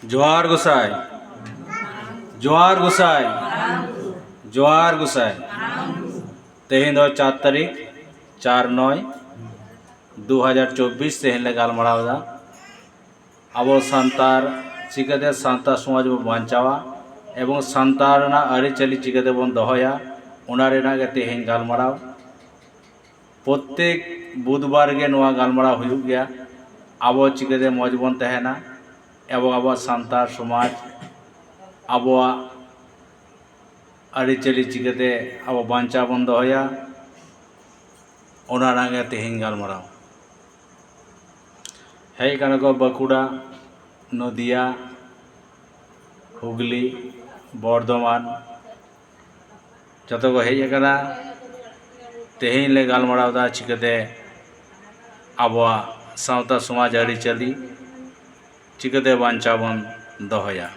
जोहार गोसाई जोहार गोसाई जोहार गोसाई तेहन दो 4 तारीख 4/9/2024 तेहन ले गालमारावदा अब सान्तार चिकाते सान्तार समाज बो बांचावा एवं सान्तार ना आरिचाली चिकाते बन दोहया ओना रेना गे तेहन गालमाराव प्रत्येक बुधवार के नोआ गालमाराव हुयुग गया अब चिकाते मौज बन तहना एवं अब सान्तार समाज अब आरिचाली चिकाते अब बांचा बन दोहया ओना नागे तेहन गालमाराव हेज काना को बाँकुड़ा नदिया हुगली बर्धमान जतो को हेज अकाना तेहन ले गालमारावदा चिकाते आबवा सावता समाज आरिचाली चिकाते बांचा बन दोहया।